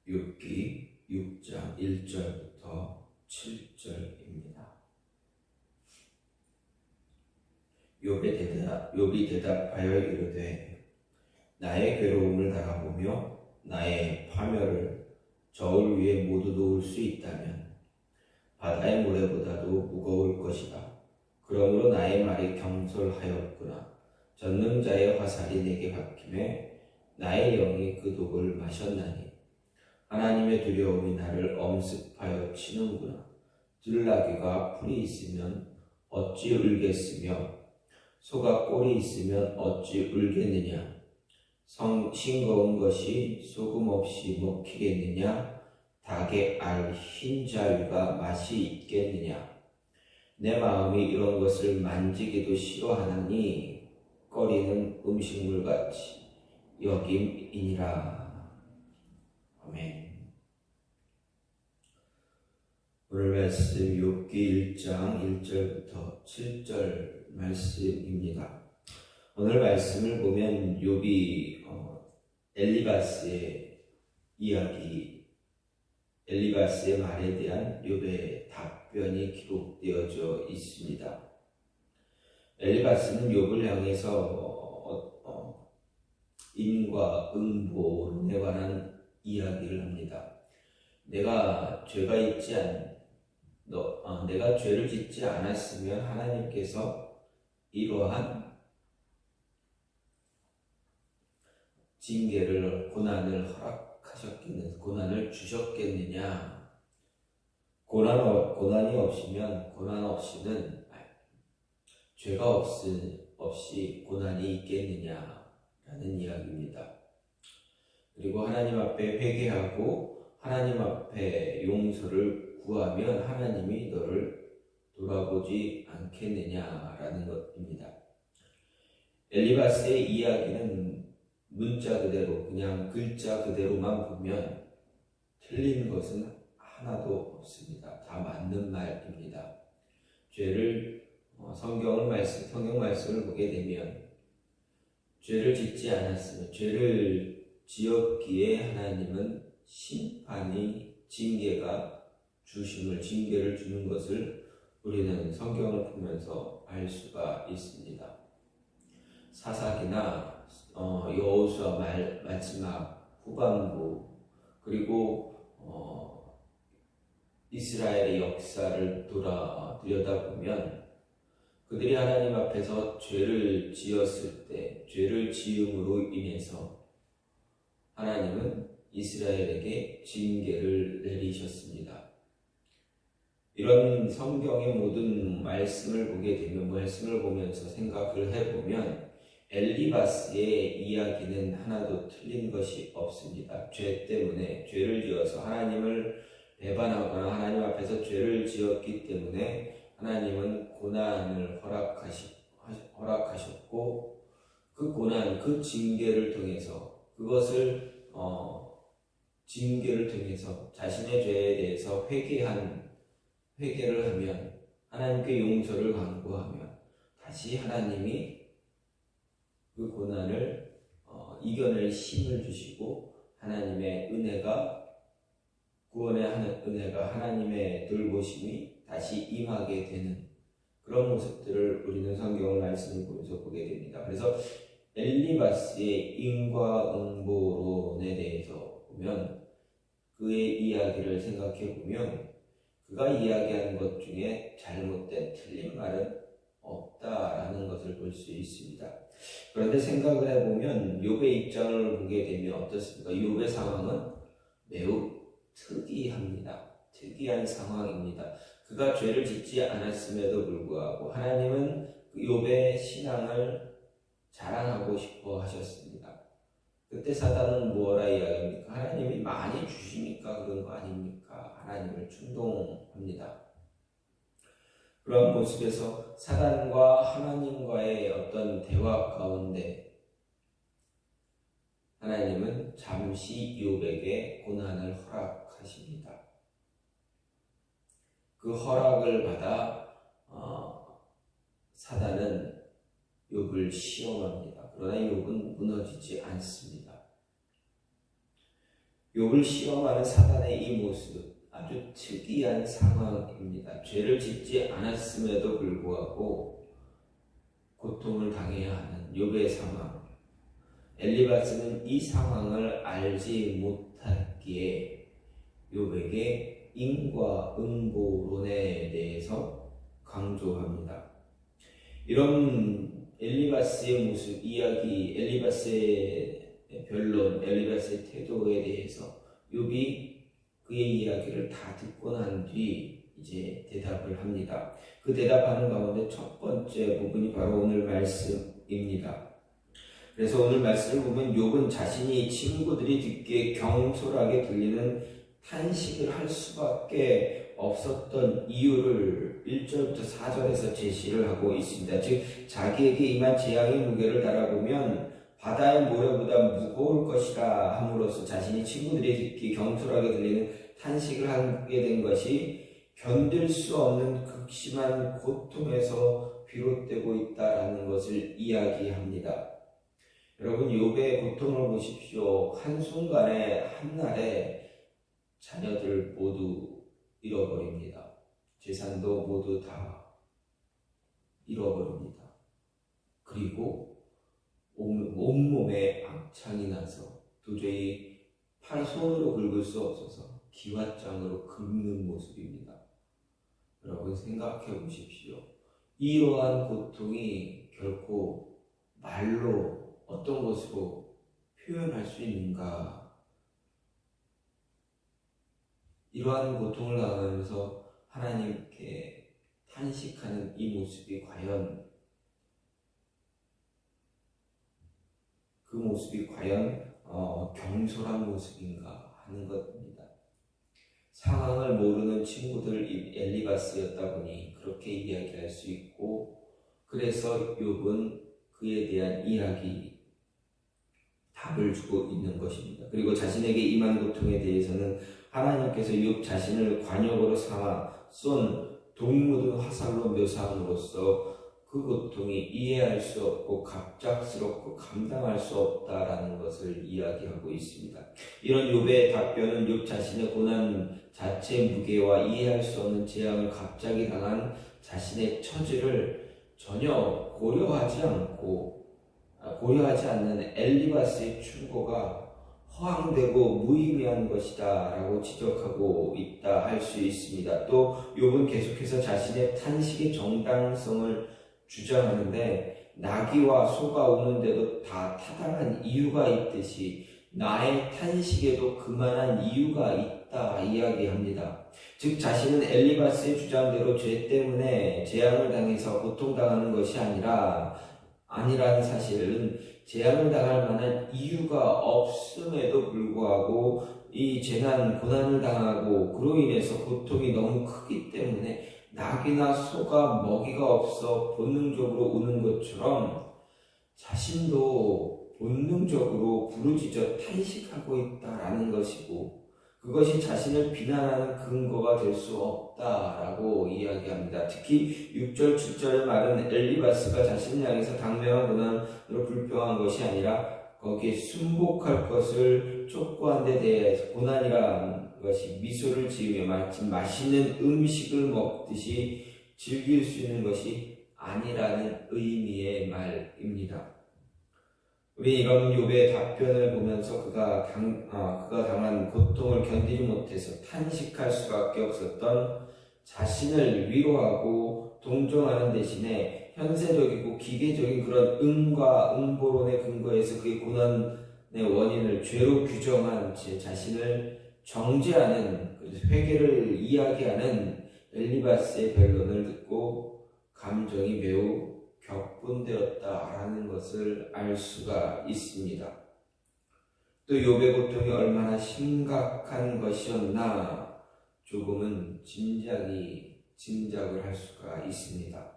욥기 6장 1절부터 7절입니다. 욥이 대답하여 이르되 나의 괴로움을 달아보며 나의 파멸을 저울 위에 모두 놓을 수 있다면 바다의 모래보다도 무거울 것이다. 그러므로 나의 말이 경솔하였구나. 전능자의 화살이 내게 박히매 나의 영이 그 독을 마셨나니 하나님의 두려움이 나를 엄습하여 치는구나. 들나귀가 풀이 있으면 어찌 울겠으며 소가 꼴이 있으면 어찌 울겠느냐. 싱거운 것이 소금 없이 먹히겠느냐. 닭의 알 흰자위가 맛이 있겠느냐. 내 마음이 이런 것을 만지기도 싫어하나니 꺼리는 음식물같이 여김이니라. 아멘. 오늘 말씀 욥기 1장 1절부터 7절 말씀입니다. 오늘 말씀을 보면 욥이 엘리바스의 이야기, 엘리바스의 말에 대한 욥의 답변이 기록되어져 있습니다. 엘리바스는 욥을 향해서 인과응보론에 관한 이야기를 합니다. 내가 죄를 짓지 않았으면 하나님께서 이러한 징계를, 고난을 고난을 주셨겠느냐? 고난 없이는 죄가 없이 고난이 있겠느냐라는 이야기입니다. 그리고 하나님 앞에 회개하고 하나님 앞에 용서를 구하면 하나님이 너를 돌아보지 않겠느냐라는 것입니다. 엘리바스의 이야기는 문자 그대로, 그냥 글자 그대로만 보면 틀린 것은 하나도 없습니다. 다 맞는 말입니다. 성경 말씀을 보게 되면 죄를 짓지 않았으면, 죄를 지었기에 하나님은 징계를 주는 것을 우리는 성경을 보면서 알 수가 있습니다. 사사기나 여호수아 마지막 후반부, 그리고 이스라엘의 역사를 들여다보면 그들이 하나님 앞에서 죄를 지었을 때, 죄를 지음으로 인해서 하나님은 이스라엘에게 징계를 내리셨습니다. 이런 성경의 모든 말씀을 보면서 생각을 해보면 엘리바스의 이야기는 하나도 틀린 것이 없습니다. 죄 때문에, 죄를 지어서 하나님을 배반하거나 하나님 앞에서 죄를 지었기 때문에 하나님은 고난을 허락하셨고, 그 징계를 통해서, 징계를 통해서 자신의 죄에 대해서 회개를 하면, 하나님께 용서를 간구하면 다시 하나님이 그 고난을 이겨낼 힘을 주시고, 하나님의 구원의 은혜가, 하나님의 돌보심이 다시 임하게 되는 그런 모습들을 우리는 성경을 말씀을 보면서 보게 됩니다. 그래서 엘리바스의 인과응보론에 대해서 보면, 그의 이야기를 생각해 보면 그가 이야기한 것 중에 잘못된, 틀린 말은 없다라는 것을 볼 수 있습니다. 그런데 생각을 해보면 욥의 입장을 보게 되면 어떻습니까? 욥의 상황은 매우 특이한 상황입니다. 그가 죄를 짓지 않았음에도 불구하고 하나님은 욥의 신앙을 자랑하고 싶어 하셨습니다. 그때 사단은 뭐라 이야기합니까? 하나님이 많이 주시니까 그런 거 아닙니까? 하나님을 충동합니다. 그런 모습에서 사단과 하나님과의 어떤 대화 가운데 하나님은 잠시 욥에게 고난을 허락하십니다. 그 허락을 받아 사단은 욥을 시험합니다. 그러나 욥은 무너지지 않습니다. 욥을 시험하는 사단의 이 모습, 아주 특이한 상황입니다. 죄를 짓지 않았음에도 불구하고 고통을 당해야 하는 욥의 상황. 엘리바스는 이 상황을 알지 못하기에 욥에게 인과응보론에 대해서 강조합니다. 이런 엘리바스의 모습, 이야기, 엘리바스의 변론, 엘리바스의 태도에 대해서 욥이 그의 이야기를 다 듣고 난 뒤 이제 대답을 합니다. 그 대답하는 가운데 첫 번째 부분이 바로 오늘 말씀입니다. 그래서 오늘 말씀을 보면 욥은 자신이 친구들이 듣기에 경솔하게 들리는 탄식을 할 수밖에 없었던 이유를 1절부터 4절에서 제시를 하고 있습니다. 즉 자기에게 임한 재앙의 무게를 달아보면 바다의 모래보다 무거울 것이라 함으로써 자신이 친구들이 듣기 경솔하게 들리는 탄식을 하게 된 것이 견딜 수 없는 극심한 고통에서 비롯되고 있다라는 것을 이야기합니다. 여러분, 욥의 고통을 보십시오. 한순간에 한날에 자녀들 모두 잃어버립니다. 재산도 모두 다 잃어버립니다. 그리고 온몸에 악창이 나서 도저히 손으로 긁을 수 없어서 기왓장으로 긁는 모습입니다. 여러분 생각해 보십시오. 이러한 고통이 결코 말로 어떤 것으로 표현할 수 있는가? 이러한 고통을 당하면서 하나님께 탄식하는 이 모습이 과연 그 모습이 과연 경솔한 모습인가 하는 것입니다. 상황을 모르는 친구들 엘리바스였다 보니 그렇게 이야기할 수 있고, 그래서 욥은 그에 대한 이야기 답을 주고 있는 것입니다. 그리고 자신에게 임한 고통에 대해서는 하나님께서 욥 자신을 관역으로 삼아 쏜 독 묻은 화살로 묘사함으로써 그 고통이 이해할 수 없고 갑작스럽고 감당할 수 없다라는 것을 이야기하고 있습니다. 이런 욥의 답변은 욥 자신의 고난 자체의 무게와 이해할 수 없는 재앙을 갑자기 당한 자신의 처지를 전혀 고려하지 않는 엘리바스의 충고가 허황되고 무의미한 것이다 라고 지적하고 있다 할 수 있습니다. 또 욥은 계속해서 자신의 탄식의 정당성을 주장하는데, 나귀와 소가 우는데도 다 타당한 이유가 있듯이 나의 탄식에도 그만한 이유가 있다 이야기합니다. 즉 자신은 엘리바스의 주장대로 죄 때문에 재앙을 당해서 고통당하는 것이 아니라는 사실은 재앙을 당할 만한 이유가 없음에도 불구하고 이 재난, 고난을 당하고 그로 인해서 고통이 너무 크기 때문에 낙이나 소가 먹이가 없어 본능적으로 우는 것처럼 자신도 본능적으로 부르짖어 탄식하고 있다라는 것이고, 그것이 자신을 비난하는 근거가 될 수 없다라고 이야기합니다. 특히 6절, 7절의 말은 엘리바스가 자신을 향해서 당면한 고난으로 불평한 것이 아니라 거기에 순복할 것을 촉구한 데 대해서 고난이라는 것이 미소를 지으며 마치 맛있는 음식을 먹듯이 즐길 수 있는 것이 아니라는 의미의 말입니다. 우리 이런 욥의 답변을 보면서 그가 당한 고통을 견디지 못해서 탄식할 수밖에 없었던 자신을 위로하고 동정하는 대신에 현세적이고 기계적인 그런 응과 응보론의 근거에서 그의 고난의 원인을 죄로 규정한 제 자신을 정죄하는, 회개를 이야기하는 엘리바스의 변론을 듣고 감정이 매우 격분되었다라는 것을 알 수가 있습니다. 또 욥의 고통이 얼마나 심각한 것이었나 조금은 짐작을 할 수가 있습니다.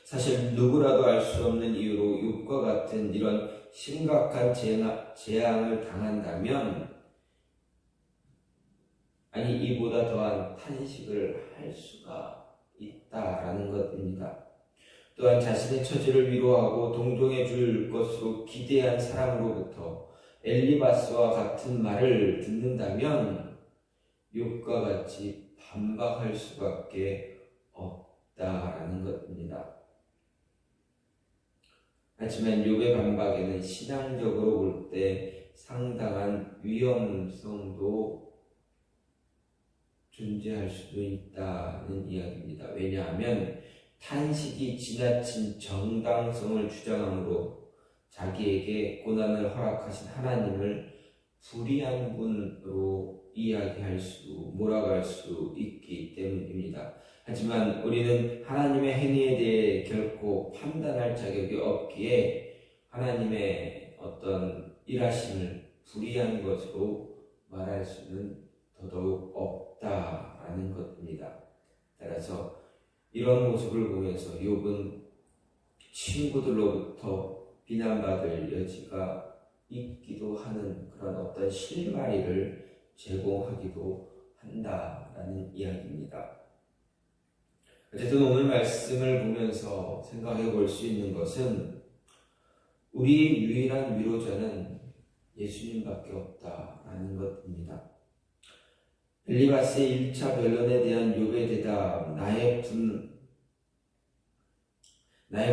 사실 누구라도 알 수 없는 이유로 욥과 같은 이런 심각한 재앙을 당한다면 이보다 더한 탄식을 할 수가 있다라는 것입니다. 또한 자신의 처지를 위로하고 동정해 줄 것으로 기대한 사람으로부터 엘리바스와 같은 말을 듣는다면 욥과 같이 반박할 수밖에 없다라는 것입니다. 하지만 욥의 반박에는 신앙적으로 볼 때 상당한 위험성도 존재할 수도 있다는 이야기입니다. 왜냐하면 탄식이 지나친 정당성을 주장함으로 자기에게 고난을 허락하신 하나님을 불의한 분으로 몰아갈 수 있기 때문입니다. 하지만 우리는 하나님의 행위에 대해 결코 판단할 자격이 없기에 하나님의 어떤 일하심을 불의한 것으로 말할 수는 더더욱 없다라는 것입니다. 따라서 이런 모습을 보면서 욥은 친구들로부터 비난받을 여지가 있기도 하는 그런 어떤 실마리를 제공하기도 한다라는 이야기입니다. 어쨌든 오늘 말씀을 보면서 생각해 볼 수 있는 것은 우리의 유일한 위로자는 예수님밖에 없다라는 것입니다. 엘리바스의 1차 변론에 대한 욥의 대답, 나의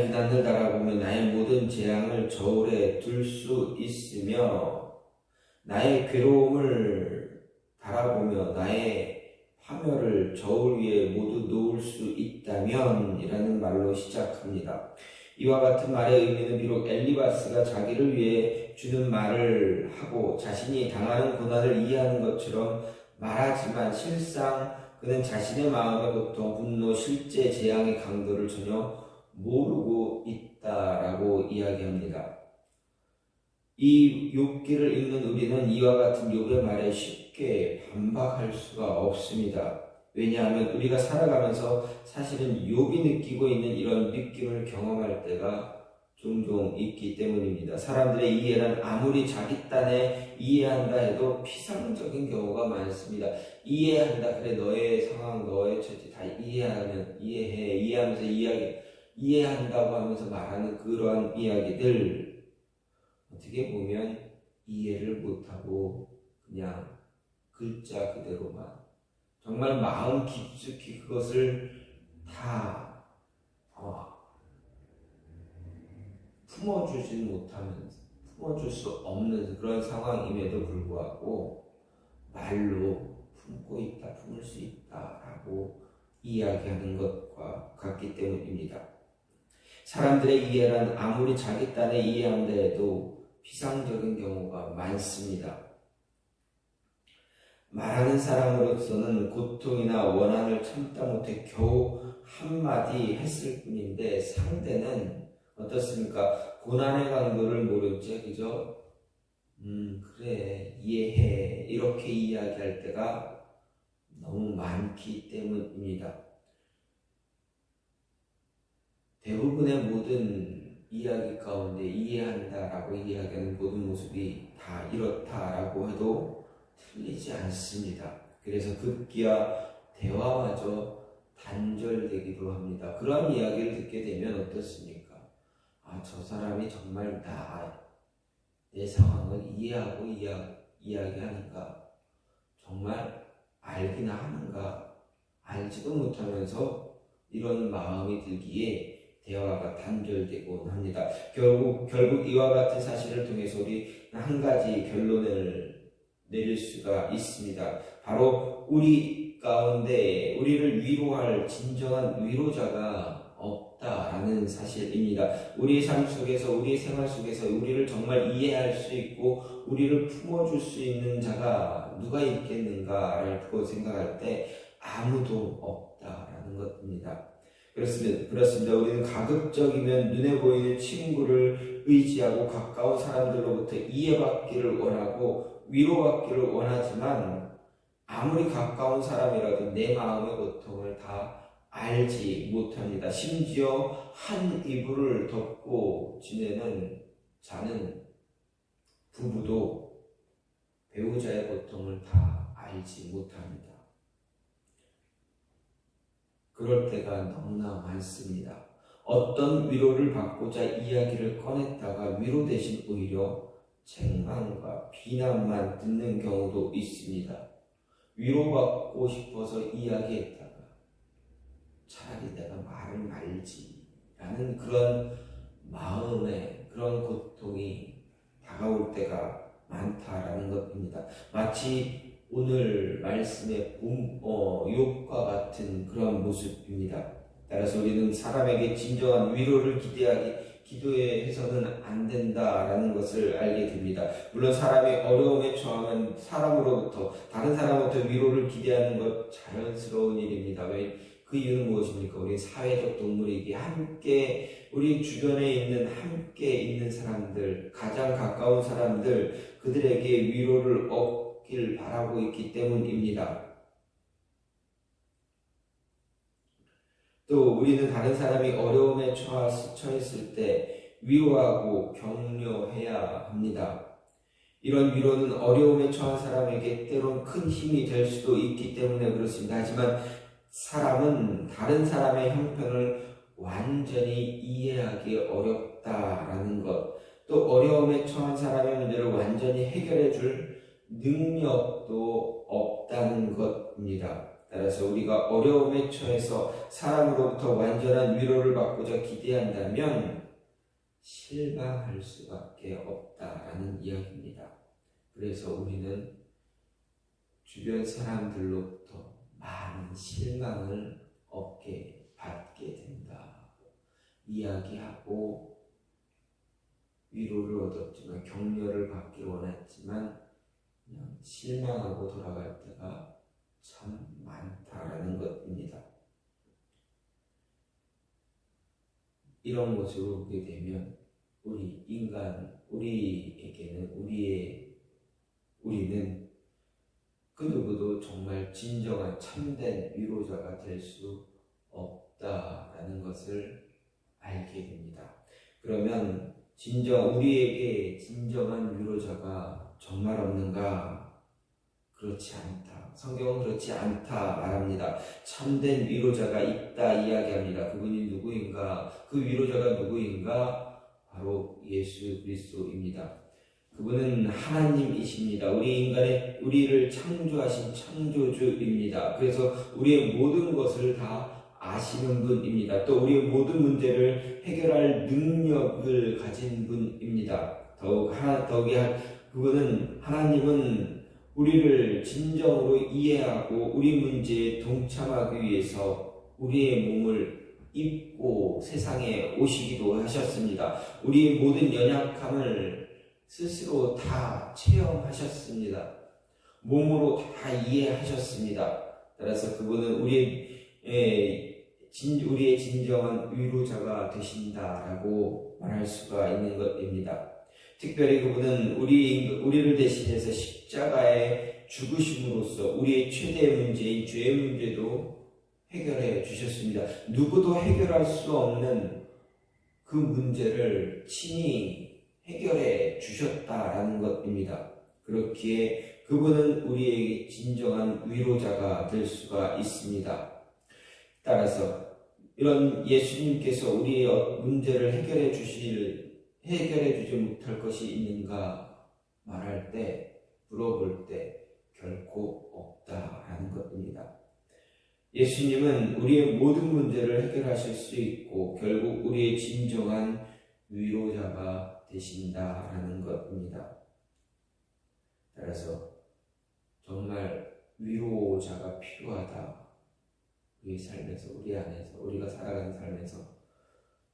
부단을 바라보며 나의 모든 재앙을 저울에 둘 수 있으며 나의 괴로움을 바라보며 나의 파멸을 저울 위에 모두 놓을 수 있다면 이라는 말로 시작합니다. 이와 같은 말의 의미는 비록 엘리바스가 자기를 위해 주는 말을 하고 자신이 당하는 고난을 이해하는 것처럼 말하지만 실상 그는 자신의 마음의 고통, 분노, 실제 재앙의 강도를 전혀 모르고 있다라고 이야기합니다. 이 욥기를 읽는 우리는 이와 같은 욥의 말에 쉽게 반박할 수가 없습니다. 왜냐하면 우리가 살아가면서 사실은 욥이 느끼고 있는 이런 느낌을 경험할 때가 종종 있기 때문입니다. 사람들의 이해란 아무리 자기 딴에 이해한다 해도 피상적인 경우가 많습니다. 이해한다, 그래 너의 상황, 너의 처지 다 이해하면서 이해한다고 하면서 말하는 그러한 이야기들 어떻게 보면 이해를 못하고 그냥 글자 그대로만 정말 마음 깊숙이 그것을 다 품어줄 수 없는 그런 상황임에도 불구하고 말로 품을 수 있다라고 이야기하는 것과 같기 때문입니다. 사람들의 이해란 아무리 자기 딴에 이해한다 해도 피상적인 경우가 많습니다. 말하는 사람으로서는 고통이나 원한을 참다 못해 겨우 한마디 했을 뿐인데 상대는 어떻습니까? 고난의 강도를 모른 채 그저 그래 이해해 이렇게 이야기할 때가 너무 많기 때문입니다. 대부분의 모든 이야기 가운데 이해한다라고 이야기하는 모든 모습이 다 이렇다라고 해도 틀리지 않습니다. 그래서 급기야 대화마저 단절되기도 합니다. 그런 이야기를 듣게 되면 어떻습니까? 저 사람이 정말 내 상황을 이해하고 이야기하니까 정말 알기나 하는가, 알지도 못하면서 이런 마음이 들기에 대화가 단절되곤 합니다. 결국 이와 같은 사실을 통해서 우리 한 가지 결론을 내릴 수가 있습니다. 바로 우리 가운데 우리를 위로할 진정한 위로자가 없다라는 사실입니다. 우리의 삶 속에서, 우리의 생활 속에서 우리를 정말 이해할 수 있고 우리를 품어줄 수 있는 자가 누가 있겠는가를 생각할 때 아무도 없다라는 것입니다. 그렇습니다. 우리는 가급적이면 눈에 보이는 친구를 의지하고 가까운 사람들로부터 이해받기를 원하고 위로받기를 원하지만 아무리 가까운 사람이라도 내 마음의 고통을 다 알지 못합니다. 심지어 한 이불을 덮고 지내는 자는 부부도 배우자의 고통을 다 알지 못합니다. 그럴 때가 너무나 많습니다. 어떤 위로를 받고자 이야기를 꺼냈다가 위로 대신 오히려 책망과 비난만 듣는 경우도 있습니다. 위로받고 싶어서 이야기했다가 차라리 내가 말을 말지 라는 그런 마음에 그런 고통이 다가올 때가 많다라는 것입니다. 마치 오늘 말씀의 욥과 같은 그런 모습입니다. 따라서 우리는 사람에게 진정한 위로를 기도해서는 안 된다라는 것을 알게 됩니다. 물론 사람이 어려움에 처하면 다른 사람으로부터 위로를 기대하는 것 자연스러운 일입니다. 왜? 그 이유는 무엇입니까? 우리 사회적 동물이기에 함께 우리 주변에 함께 있는 사람들, 가장 가까운 사람들, 그들에게 위로를 얻길 바라고 있기 때문입니다. 또 우리는 다른 사람이 어려움에 처했을 때 위로하고 격려해야 합니다. 이런 위로는 어려움에 처한 사람에게 때론 큰 힘이 될 수도 있기 때문에 그렇습니다. 하지만 사람은 다른 사람의 형편을 완전히 이해하기 어렵다라는 것, 또 어려움에 처한 사람의 문제를 완전히 해결해 줄 능력도 없다는 것입니다. 따라서 우리가 어려움에 처해서 사람으로부터 완전한 위로를 받고자 기대한다면 실망할 수밖에 없다라는 이야기입니다. 그래서 우리는 주변 사람들로부터 많은 실망을 받게 된다. 이야기하고 위로를 얻었지만 격려를 받기를 원했지만 그냥 실망하고 돌아갈 때가 참 많다라는 것입니다. 이런 모습을 보게 되면 우리는 그 누구도 정말 진정한 참된 위로자가 될 수 없다라는 것을 알게 됩니다. 그러면 우리에게 진정한 위로자가 정말 없는가? 그렇지 않다. 성경은 그렇지 않다 말합니다. 참된 위로자가 있다 이야기합니다. 그분이 누구인가? 그 위로자가 누구인가? 바로 예수 그리스도입니다. 그분은 하나님이십니다. 우리를 창조하신 창조주입니다. 그래서 우리의 모든 것을 다 아시는 분입니다. 또 우리의 모든 문제를 해결할 능력을 가진 분입니다. 하나님은 우리를 진정으로 이해하고 우리 문제에 동참하기 위해서 우리의 몸을 입고 세상에 오시기도 하셨습니다. 우리의 모든 연약함을 스스로 다 체험하셨습니다. 몸으로 다 이해하셨습니다. 따라서 그분은 우리의 진정한 위로자가 되신다라고 말할 수가 있는 것입니다. 특별히 그분은 우리를 대신해서 십자가에 죽으심으로써 우리의 최대 문제인 죄의 문제도 해결해 주셨습니다. 누구도 해결할 수 없는 그 문제를 친히 해결해 주셨다라는 것입니다. 그렇기에 그분은 우리에게 진정한 위로자가 될 수가 있습니다. 따라서 이런 예수님께서 우리의 문제를 해결해 주지 못할 것이 있는가 물어볼 때 결코 없다라는 것입니다. 예수님은 우리의 모든 문제를 해결하실 수 있고 결국 우리의 진정한 위로자가 되신다라는 것입니다. 따라서 정말 위로자가 필요하다. 우리 삶에서, 우리 안에서, 우리가 살아가는 삶에서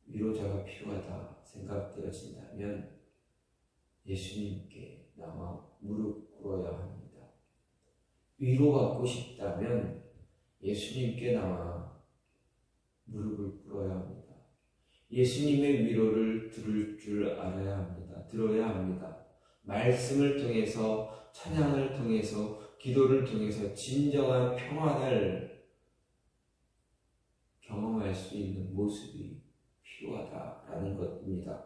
위로자가 필요하다 생각되어진다면 예수님께 나와 무릎 꿇어야 합니다. 위로받고 싶다면 예수님께 나와 무릎을 꿇어야 합니다. 예수님의 위로를 들을 줄 알아야 합니다. 들어야 합니다. 말씀을 통해서, 찬양을 통해서, 기도를 통해서 진정한 평안을 경험할 수 있는 모습이 필요하다라는 것입니다.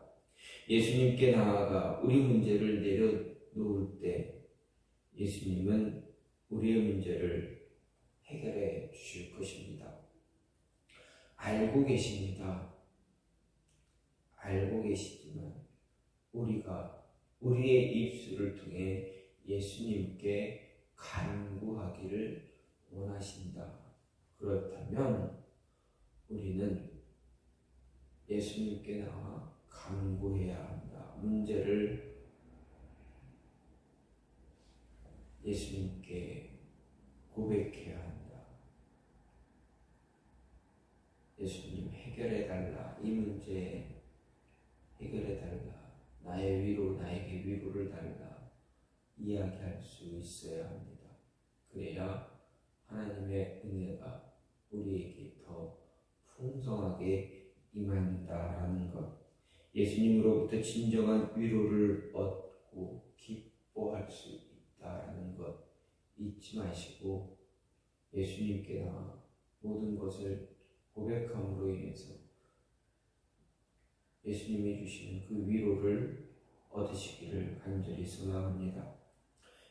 예수님께 나아가 우리 문제를 내려놓을 때 예수님은 우리의 문제를 해결해 주실 것입니다. 알고 계십니다. 알고 계시지만 우리가 우리의 입술을 통해 예수님께 간구하기를 원하신다. 그렇다면 우리는 예수님께 나와 간구해야 한다. 문제를 예수님께 고백해야 한다. 예수님 해결해달라. 이 문제 해결해달라. 나의 위로, 나에게 위로를 달라. 이야기할 수 있어야 합니다. 그래야 하나님의 은혜가 우리에게 더 풍성하게 임한다라는 것, 예수님으로부터 진정한 위로를 얻고 기뻐할 수 있다라는 것 잊지 마시고 예수님께 나와 모든 것을 고백함으로 인해서 예수님이 주시는 그 위로를 얻으시기를 간절히 소망합니다.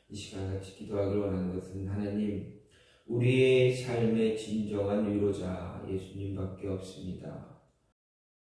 이 시간 같이 기도하길 원하는 것은 하나님, 우리의 삶의 진정한 위로자 예수님밖에 없습니다.